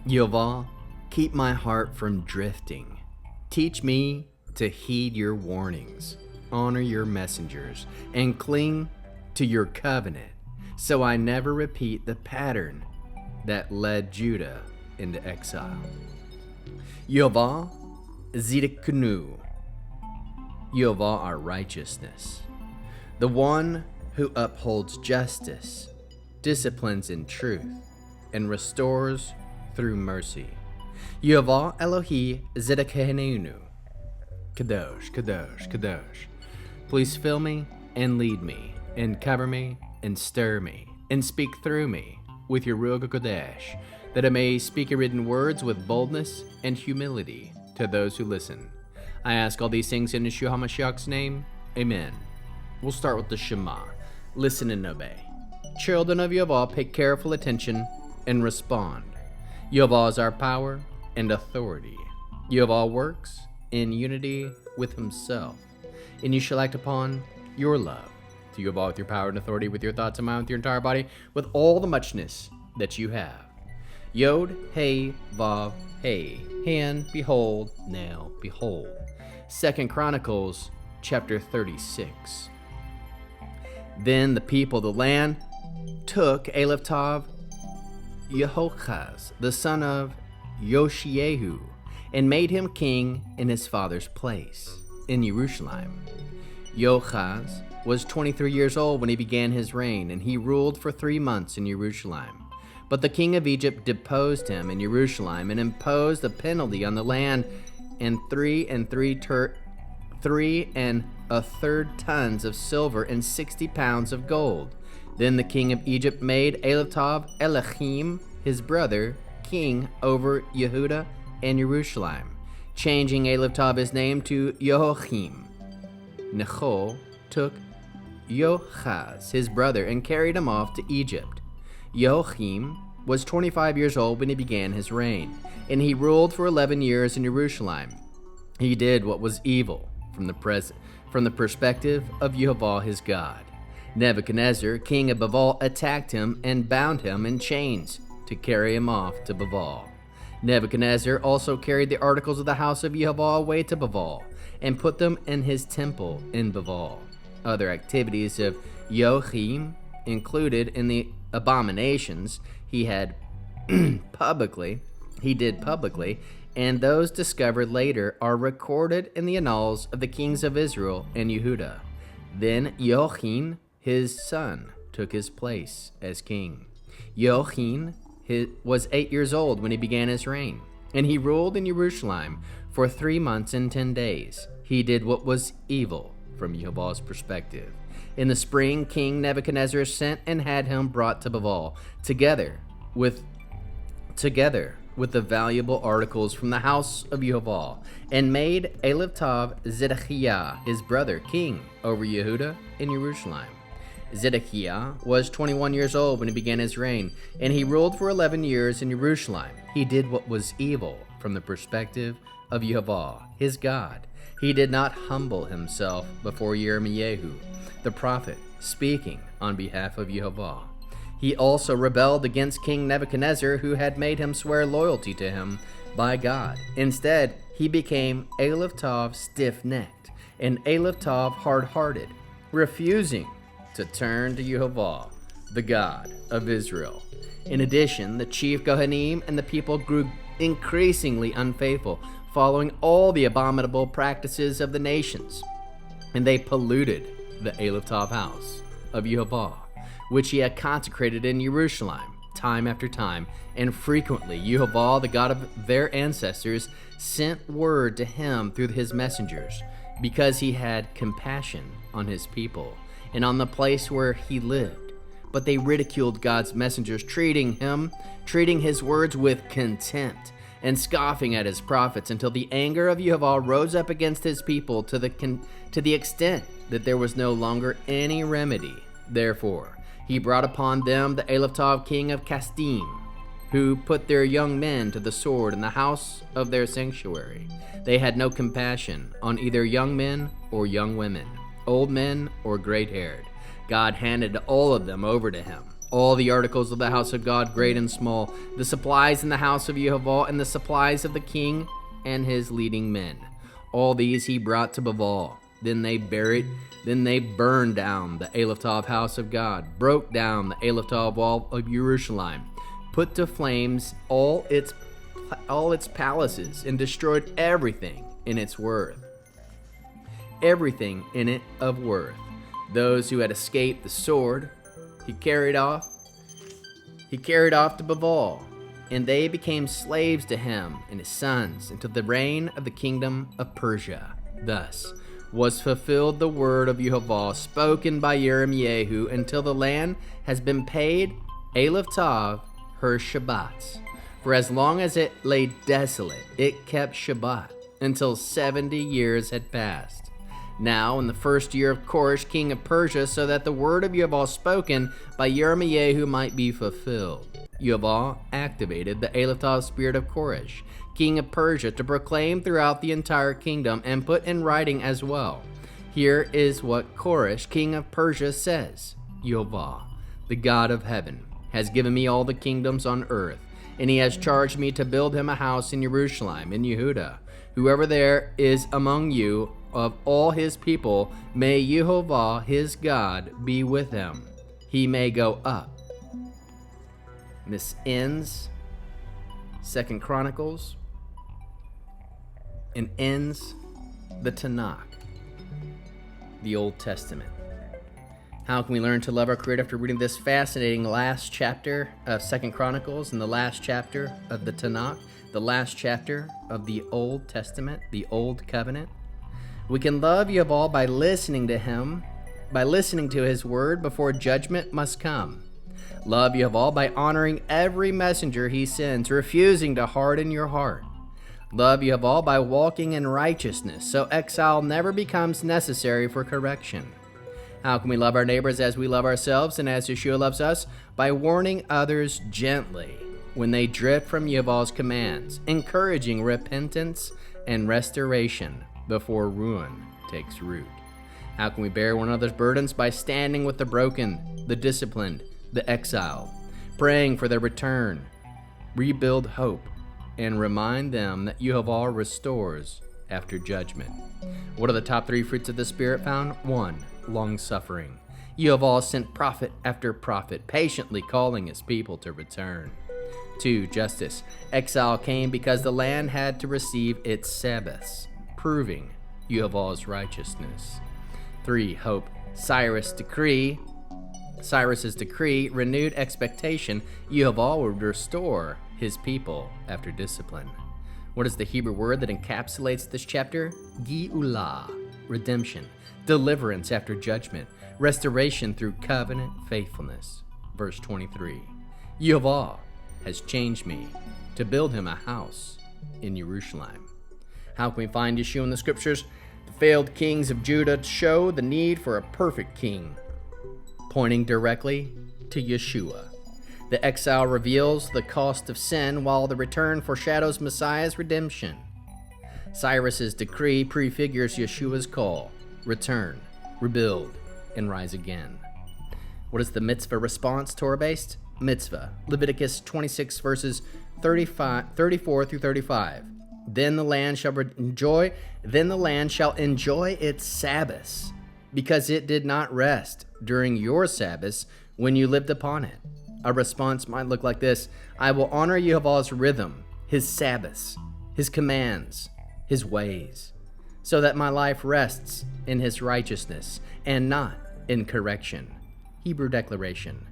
Yehovah, keep my heart from drifting. Teach me to heed your warnings, honor your messengers, and cling to your covenant, so I never repeat the pattern that led Judah into exile. Yehovah Tzidkenu, Yehovah Our Righteousness, the one who upholds justice, disciplines in truth, and restores through mercy. Yehovah Elohei Tzeed-KEH-noo, Kadosh, Kadosh, Kadosh. Please fill me and lead me, and cover me and stir me, and speak through me with your Ruach HaKodesh, that I may speak your written words with boldness and humility to those who listen. I ask all these things in Yeshua HaMashiach's name. Amen. We'll start with the Shema. Listen and obey. Children of Yehovah, pay careful attention and respond. Yehovah is our power and authority. Yehovah works in unity with himself, and you shall act upon your love to Yehovah with your power and authority, with your thoughts and mind, with your entire body, with all the muchness that you have. Yeh-ho-VAH, hand, behold, now, behold. 2 Chronicles chapter 36. Then the people of the land took Elah Yehoahaz, the son of Yoshiahu, and made him king in his father's place, in Jerusalem. Yehoahaz was 23 years old when he began his reign, and he ruled for 3 months in Jerusalem. But the king of Egypt deposed him in Jerusalem and imposed a penalty on the land, and 3 1/3 tons of silver and 60 pounds of gold. Then the king of Egypt made Elohim, his brother, king over Yehudah and Jerusalem, changing his name to Yehoachim. Necho took Yehoahaz, his brother, and carried him off to Egypt. Yehoachim was 25 years old when he began his reign, and he ruled for 11 years in Jerusalem. He did what was evil from the perspective of Yehovah his God. Nebuchadnezzar, king of Babel, attacked him and bound him in chains to carry him off to Babel. Nebuchadnezzar also carried the articles of the house of Yehovah away to Babel and put them in his temple in Babel. Other activities of Yehoachim included in the abominations he did publicly, and those discovered later are recorded in the annals of the kings of Israel and Yehudah. Then Yehoachim, his son, took his place as king. Yehoachim was 8 years old when he began his reign, and he ruled in Jerusalem for 3 months and 10 days. He did what was evil from Yehovah's perspective. In the spring, King Nebuchadnezzar sent and had him brought to Babel, together with the valuable articles from the house of Yehovah, and made Zedekiah, his brother, king over Yehudah and Jerusalem. Zedekiah was 21 years old when he began his reign, and he ruled for 11 years in Jerusalem. He did what was evil from the perspective of Yehovah, his God. He did not humble himself before Yirmiyahu, the prophet, speaking on behalf of Yehovah. He also rebelled against King Nebuchadnezzar, who had made him swear loyalty to him by God. Instead, he became Elah stiff-necked and Elah hard-hearted, refusing to turn to Yehovah, the God of Israel. In addition, the chief Kohanim and the people grew increasingly unfaithful, following all the abominable practices of the nations, and they polluted the Elah house of Yehovah, which he had consecrated in Jerusalem time after time, and frequently Yehovah, the God of their ancestors, sent word to him through his messengers, because he had compassion on his people and on the place where he lived. But they ridiculed God's messengers, treating his words with contempt and scoffing at his prophets, until the anger of Yehovah rose up against his people to the extent that there was no longer any remedy. Therefore, he brought upon them the Elah king of Kasdim, who put their young men to the sword in the house of their sanctuary. They had no compassion on either young men or young women, old men or gray-haired. God handed all of them over to him, all the articles of the house of God, great and small, the supplies in the house of Yehovah, and the supplies of the king and his leading men. All these he brought to Baal. Then they burned down the Elohtov house of God, broke down the Elohtov wall of Jerusalem, put to flames all its palaces, and destroyed everything in its worth. Everything in it of worth. Those who had escaped the sword, he carried off to Baal, and they became slaves to him and his sons until the reign of the kingdom of Persia. Thus was fulfilled the word of Yehovah spoken by Yirmiyahu, until the land has been paid Elohtov her Shabbats. For as long as it lay desolate, it kept Shabbat, until 70 years had passed. Now in the first year of Koresh, king of Persia, so that the word of Yehovah spoken by Yirmiyahu might be fulfilled, Yehovah activated the Elohtov spirit of Koresh, king of Persia, to proclaim throughout the entire kingdom and put in writing as well. Here is what Koresh, king of Persia, says: Yehovah, the God of heaven, has given me all the kingdoms on earth, and he has charged me to build him a house in Jerusalem, in Yehuda. Whoever there is among you of all his people, may Yehovah his God be with him. He may go up. And this ends 2 Chronicles and ends the Tanakh, the Old Testament. How can we learn to love our Creator after reading this fascinating last chapter of 2 Chronicles and the last chapter of the Tanakh, the last chapter of the Old Testament, the Old Covenant? We can love Yehovah by listening to him, by listening to his word before judgment must come. Love Yehovah by honoring every messenger he sends, refusing to harden your heart. Love Yehovah by walking in righteousness, so exile never becomes necessary for correction. How can we love our neighbors as we love ourselves and as Yeshua loves us? By warning others gently when they drift from Yehovah's commands, encouraging repentance and restoration before ruin takes root. How can we bear one another's burdens? By standing with the broken, the disciplined, the exile, praying for their return, rebuild hope, and remind them that Yehovah restores after judgment. What are the top 3 fruits of the Spirit found? 1. Long-suffering. Yehovah sent prophet after prophet, patiently calling his people to return. 2. Justice. Exile came because the land had to receive its Sabbaths, proving Yehovah's righteousness. 3. Hope. Cyrus's decree, renewed expectation, Yehovah would restore his people after discipline. What is the Hebrew word that encapsulates this chapter? Geh-oo-LAH, redemption, deliverance after judgment, restoration through covenant faithfulness. Verse 23. Yehovah has changed me to build him a house in Jerusalem. How can we find Yeshua in the scriptures? The failed kings of Judah show the need for a perfect king, pointing directly to Yeshua. The exile reveals the cost of sin, while the return foreshadows Messiah's redemption. Cyrus's decree prefigures Yeshua's call: return, rebuild, and rise again. What is the mitzvah response, Torah-based? Mitzvah, Leviticus 26 verses 34 through 35. Then the land shall enjoy its Sabbaths, because it did not rest during your Sabbaths when you lived upon it. A response might look like this: I will honor Yehovah's rhythm, his Sabbaths, his commands, his ways, so that my life rests in his righteousness and not in correction. Hebrew declaration: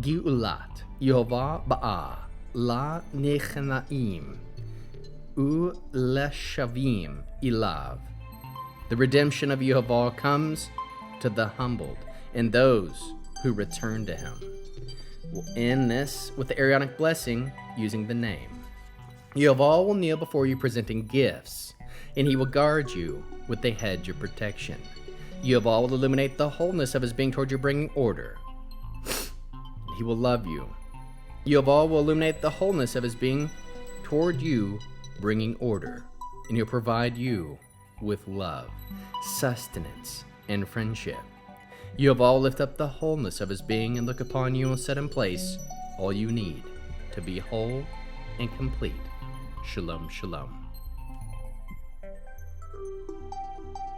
Geh-oo-LAH, Yehovah la nechnaim, u-leshavim ilav. The redemption of Yehovah comes to the humbled and those who return to him. We'll end this with the Aaronic blessing using the name. Yehovah will kneel before you presenting gifts, and he will guard you with a hedge of protection. Yehovah will illuminate the wholeness of his being toward you, bringing order. He will love you. Yehovah will illuminate the wholeness of his being toward you, bringing order, and he'll provide you with love, sustenance, and friendship. Yehovah lift up the wholeness of his being and look upon you and set in place all you need to be whole and complete. Shalom, shalom.